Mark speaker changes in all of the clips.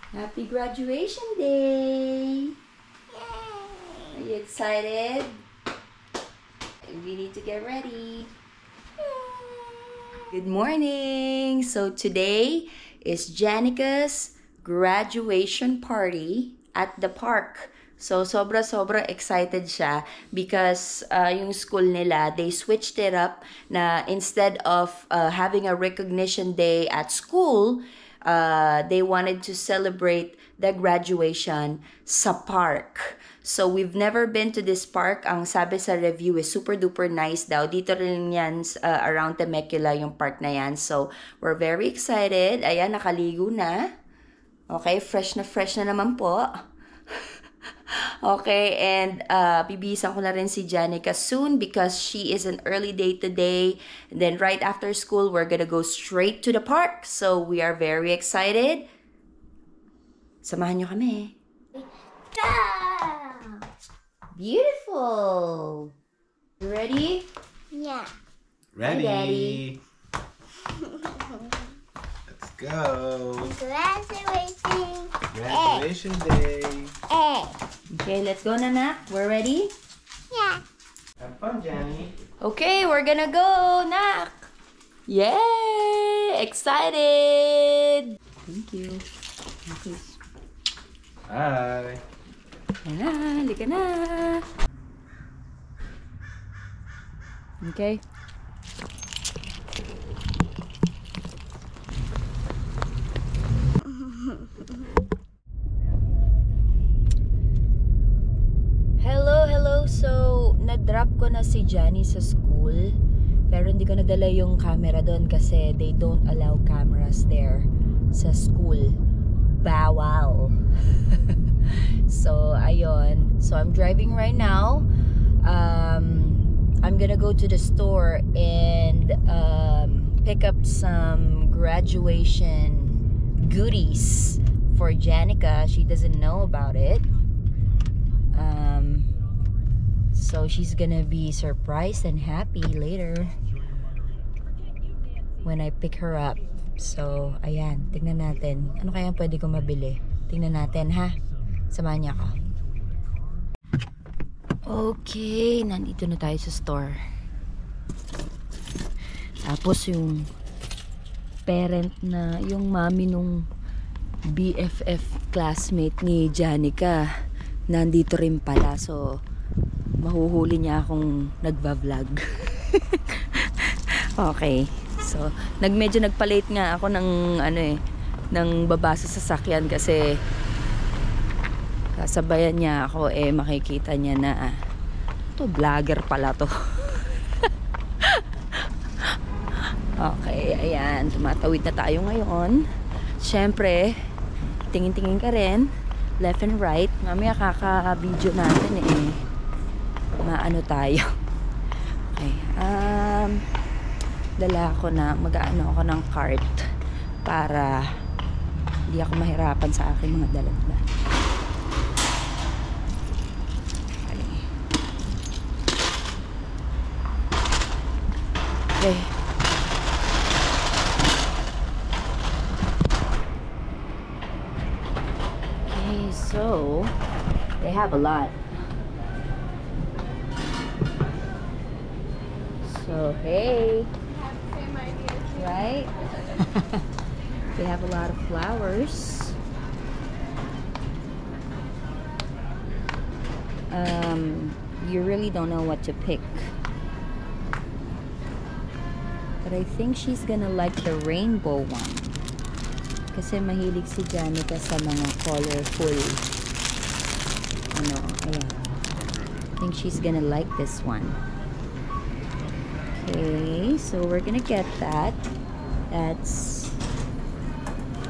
Speaker 1: Happy graduation day! Are you excited? We need to get ready. Good morning! So today is Janica's graduation party at the park. So sobra excited siya because yung school nila, they switched it up na instead of having a recognition day at school, they wanted to celebrate the graduation sa park. So we've never been to this park. Ang sabi sa review is super duper nice daw. Dito rin yan around Temecula yung park na yan. So we're very excited. Ayan, nakaligo na. Okay, fresh na naman po. Okay, and bibisan ko na rin si Janica soon because she is an early day today. And then right after school, we're gonna go straight to the park. So we are very excited. Samahan nyo kami.
Speaker 2: Go!
Speaker 1: Beautiful! You ready?
Speaker 2: Yeah.
Speaker 3: Ready.
Speaker 1: Hi, Daddy.
Speaker 3: Let's go.
Speaker 2: Graduating.
Speaker 3: Graduation day.
Speaker 2: A.
Speaker 1: Okay, let's go, Nanak. We're ready?
Speaker 2: Yeah.
Speaker 3: Have fun, Jenny.
Speaker 1: Okay, we're gonna go, Nak! Yay! Excited! Thank you. Okay.
Speaker 3: Hi.
Speaker 1: Ayan na, halika na. Okay. Hello. So, na-drop ko na si Johnny sa school. Pero hindi ko nadala yung camera doon kasi they don't allow cameras there sa school. Bawal. So, ayun. So, I'm driving right now. I'm gonna go to the store and pick up some graduation goodies for Janica. She doesn't know about it. So, she's gonna be surprised and happy later when I pick her up. So, ayan. Tingnan natin. Ano kaya pwede ko mabili? Tingnan natin, ha? Samahan niya ako. Okay, nandito na tayo sa store. Tapos yung parent na, yung mommy nung BFF classmate ni Janica, nandito rin pala. So, mahuhuli niya akong nagva-vlog. Okay. So, medyo nagpa-late nga ako ng ng baba sa sasakyan kasi sasabayan niya ako, makikita niya na to vlogger pala to. Okay, ayan, tumatawid na tayo ngayon. Syempre, tingin-tingin ka rin left and right. Mamaya kaka-video natin maano tayo. Okay, dala ako na mag-aano ako ng cart para hindi ako mahirapan sa aking mga dala-dala. Okay. Okay, so they have a lot. So, hey. Right? They have a lot of flowers. You really don't know what to pick. But I think she's gonna like the rainbow one. Kasi mahilig si Janica sa mga colorful. Ayan. I think she's gonna like this one. Okay, so we're gonna get that. That's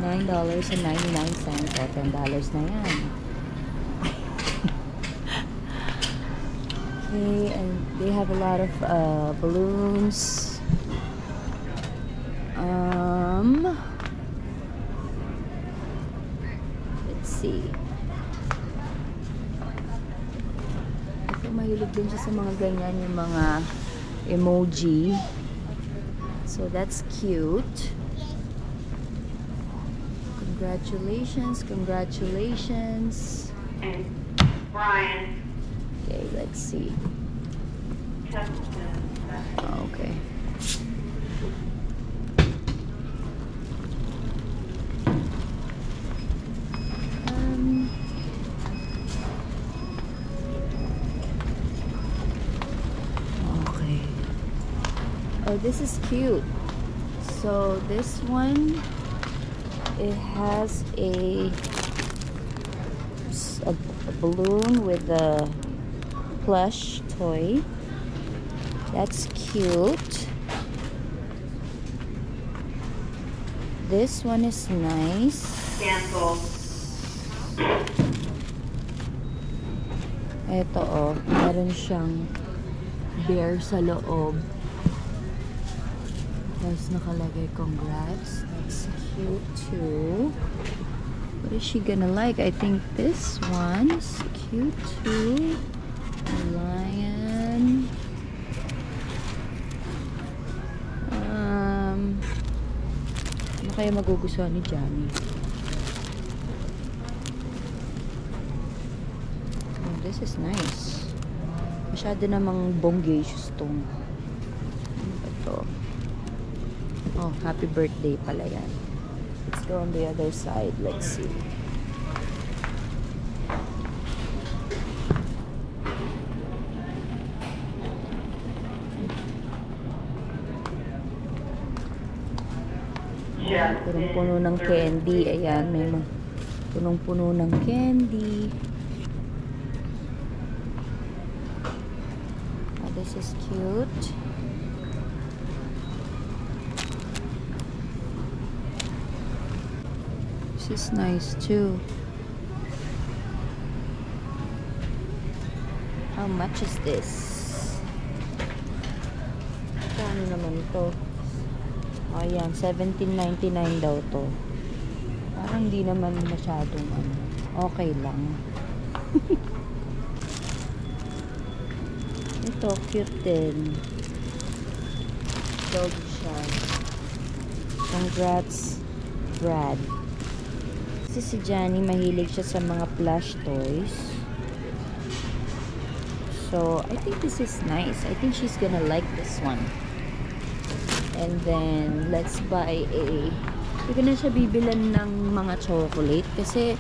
Speaker 1: $9.99 o $10 na yan. Okay, and they have a lot of balloons. Let's see. Ito, mahilig din siya sa mga ganyan, yung mga emoji. So that's cute. Congratulations, congratulations.
Speaker 4: And Brian
Speaker 1: Okay, let's see.
Speaker 4: Chesterton.
Speaker 1: Okay. Okay. Oh, this is cute. So this one, it has a balloon with a plush toy. That's cute. This one is nice.
Speaker 4: Cancel.
Speaker 1: Ito oh, meron siyang bear sa loob. Tapos nakalagay congrats. That's cute too. What is she gonna like? I think this one's cute too. Lion. Ano kaya magugustuhan ni Johnny? Oh, this is nice. Masyado namang bongacious tong ito. Oh, happy birthday pala yan. Let's go on the other side. Let's see. Punong-puno ng candy. Ayan, may punong-puno ng candy. Oh, this is cute. This is nice too. How much is this? Kano naman to? Oh, ayan, $17.99 daw to. Parang di naman masyadong ano. Okay lang. Ito, cute din. Dog siya. Congrats, Brad. Kasi si Johnny, mahilig siya sa mga plush toys. So, I think this is nice. I think she's gonna like this one. And then, let's buy a... Hindi ko na siya bibilan ng mga chocolate. Kasi,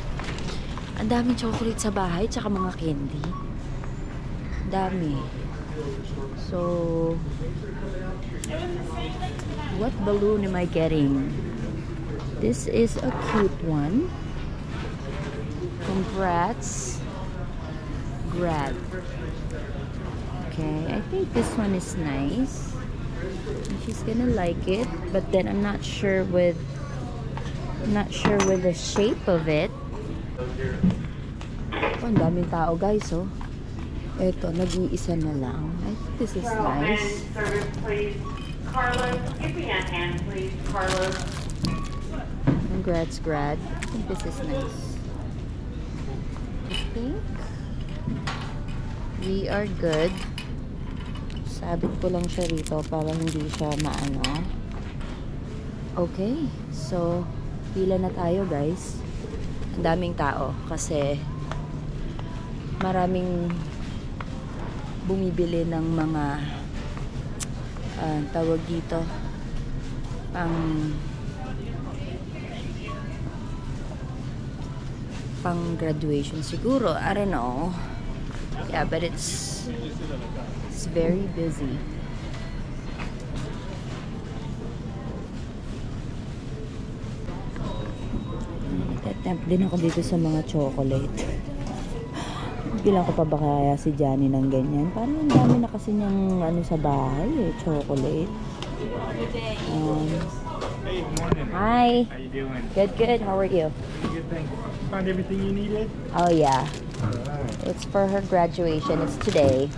Speaker 1: ang daming chocolate sa bahay, tsaka mga candy. Dami. So, what balloon am I getting? This is a cute one. Congrats, Brad. Okay, I think this one is nice. She's gonna like it, but then I'm not sure with the shape of it. Oh, ang daming tao, guys, oh. Eto, nag-iisa na lang. I think this is nice.
Speaker 4: And service, please. Carlos, give me a hand, please. Carlos.
Speaker 1: Congrats, Grad. I think this is nice. I think we are good. Sabit ko lang siya rito para hindi siya maano. Okay, so pila na tayo, guys. Ang daming tao kasi maraming bumibili ng mga tawag dito pang graduation siguro. I don't know. Yeah, but it's very busy. Tatempt din ako dito sa mga chocolate. Bilang ko pa ba kaya si Johnny ng ganyan? Parang ang dami na kasi niyang ano sa bahay eh, chocolate.
Speaker 5: Hey, morning.
Speaker 1: Hi.
Speaker 5: How you doing?
Speaker 1: Good, good. How are you?
Speaker 5: Good, thanks. Found everything you needed?
Speaker 1: Oh yeah.
Speaker 5: Alright.
Speaker 1: It's for her graduation. It's today.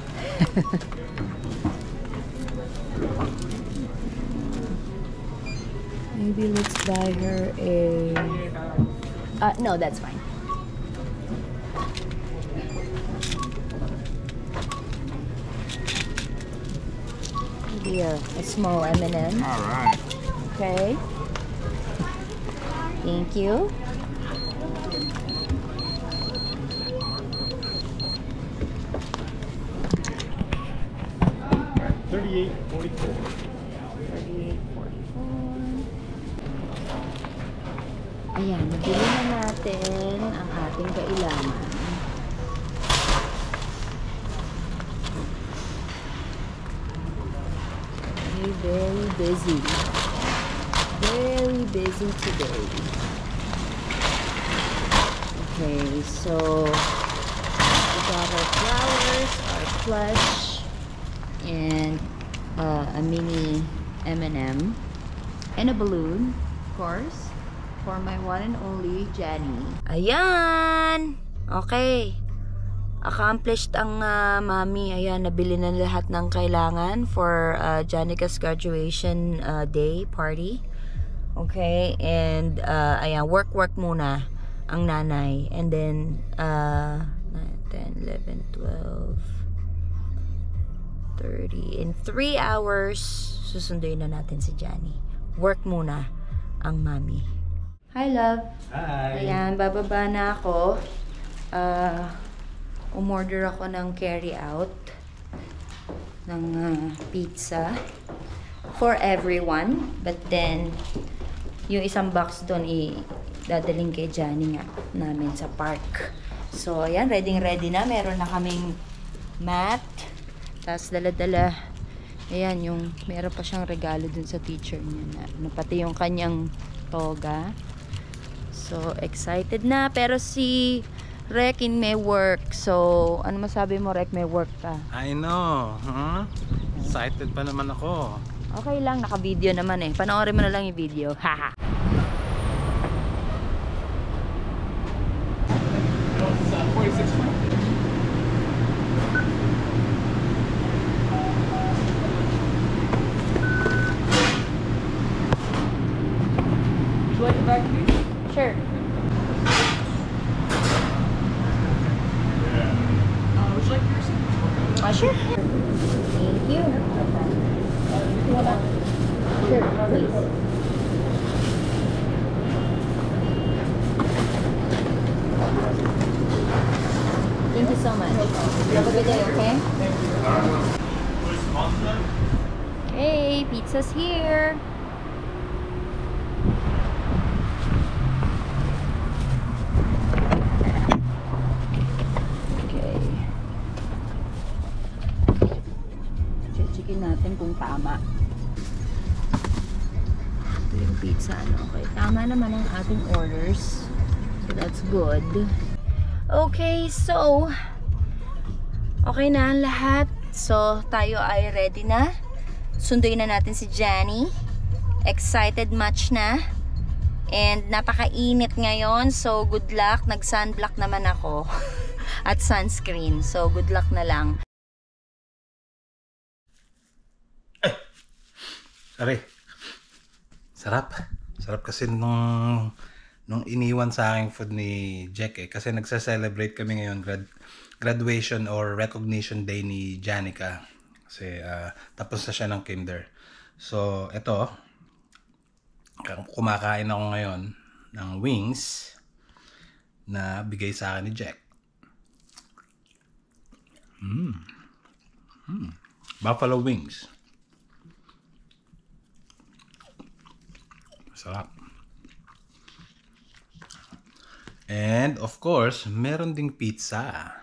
Speaker 1: Maybe let's buy her a... no, that's fine. Maybe a small M&M.
Speaker 5: Alright.
Speaker 1: Okay. Thank you.
Speaker 5: $38.44.
Speaker 1: 38.44. Ayan, nabili na natin ang ating kailangan. Very busy. Very busy today. Okay, so we got our flowers, our plush, and a mini M&M, and a balloon, of course, for my one and only Jenny. Ayan! Okay. Accomplished ang mami. Ayan, nabili na lahat ng kailangan for Janica's graduation day party. Okay, and ayan, work muna ang nanay. And then 9, 10, 11, 12, 30. In 3 hours, susunduin na natin si Jenny. Work muna ang mami. Hi, love.
Speaker 3: Hi.
Speaker 1: Ayan, bababa na ako. Umorder ako ng carry out ng pizza for everyone, but then yung isang box doon dadaling kay Johnny nga namin sa park. So ayan, ready na, meron na kaming mat, tapos dala-dala, ayan, yung meron pa siyang regalo dun sa teacher niya na pati yung kanyang toga. So excited na, pero si Rek may work. So, ano masabi mo, Rek? May work ka.
Speaker 3: I know. Huh? Excited pa naman ako.
Speaker 1: Okay lang, naka-video naman eh. Panoorin mo na lang yung video. Haha. Sure. Sure. Thank you. Sure, please. Thank you so much. Have a good day, okay? Hey, pizza's here. Natin kung tama. Ito yung pizza, ano? Okay, tama naman ang ating orders. So that's good. Okay, so okay na ang lahat. So tayo ay ready na. Sunduin na natin si Jenny. Excited much na. And napakainit ngayon. So good luck. Nag-sunblock naman ako. At sunscreen. So good luck na lang.
Speaker 3: Aray. Sarap. Sarap kasi nung iniwan sa aking food ni Jack eh. Kasi nagsa-celebrate kami ngayon graduation or recognition day ni Janica. Kasi tapos na siya ng kinder. So, ito. Kumakain ako ngayon ng wings na bigay sa akin ni Jack. Buffalo wings. Sarap. And of course, meron ding pizza.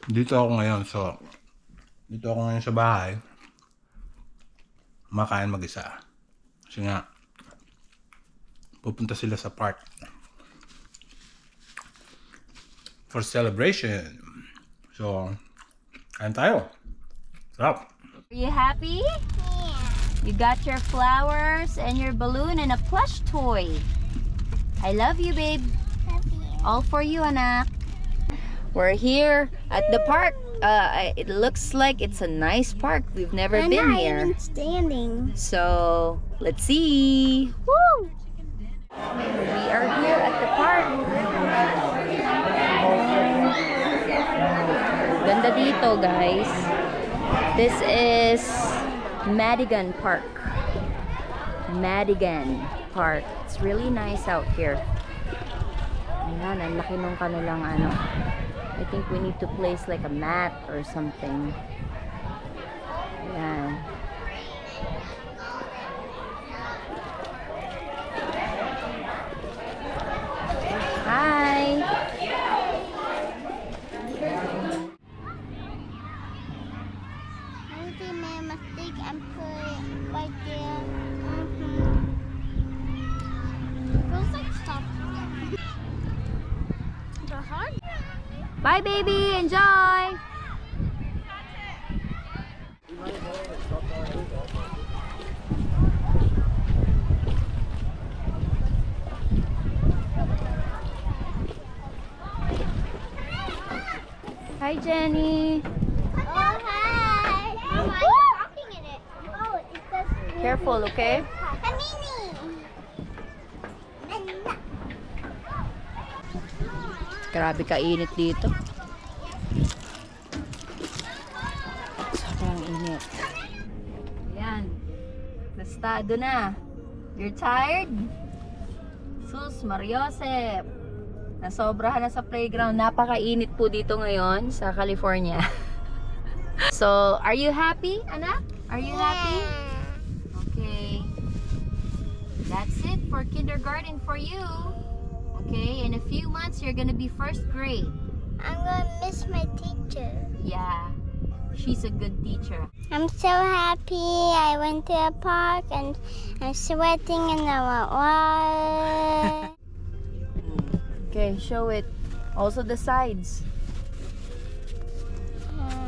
Speaker 3: Dito ako ngayon sa bahay. Makain mag-isa. Kasi nga pupunta sila sa park for celebration. So, kain tayo. Sarap.
Speaker 1: Are you happy? You got your flowers and your balloon and a plush toy. I love you, babe.
Speaker 2: Love you.
Speaker 1: All for you, anak. We're here at the park. It looks like it's a nice park. We've never
Speaker 2: I'm
Speaker 1: been
Speaker 2: not
Speaker 1: here.
Speaker 2: even standing.
Speaker 1: So, let's see. Woo! We are here at the park. Ganda dito, guys. This is Madigan Park. Madigan Park. It's really nice out here. Ayan, ang laki nung kanilang ano. I think we need to place like a mat or something. Ayan. Hi!
Speaker 2: I think my mistake and put it right there. Feels like stop. The hard?
Speaker 1: Bye, baby! Enjoy! Hi, Jenny!
Speaker 2: Oh, hi! Oh, why are you walking in it? Oh, it says
Speaker 1: Careful, okay?
Speaker 2: a mini!
Speaker 1: Grabe kainit dito. Sobrang init. Ayan. Nastado na. You're tired? Sus, Mariosep. Nasobrahan na sa playground. Napakainit po dito ngayon sa California. So, are you happy, anak? Are you happy? Okay. That's it for kindergarten for you. Okay, in a few months, you're gonna be first grade.
Speaker 2: I'm gonna miss my teacher.
Speaker 1: Yeah, she's a good teacher.
Speaker 2: I'm so happy. I went to a park and I'm sweating and I went, what?
Speaker 1: Okay, show it. Also the sides.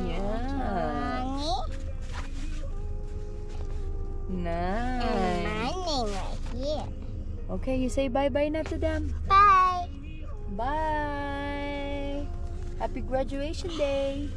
Speaker 1: Yeah.
Speaker 2: Mommy? And
Speaker 1: Nice.
Speaker 2: my name right here.
Speaker 1: Okay, you say bye-bye na to them.
Speaker 2: Bye.
Speaker 1: Bye. Happy graduation day.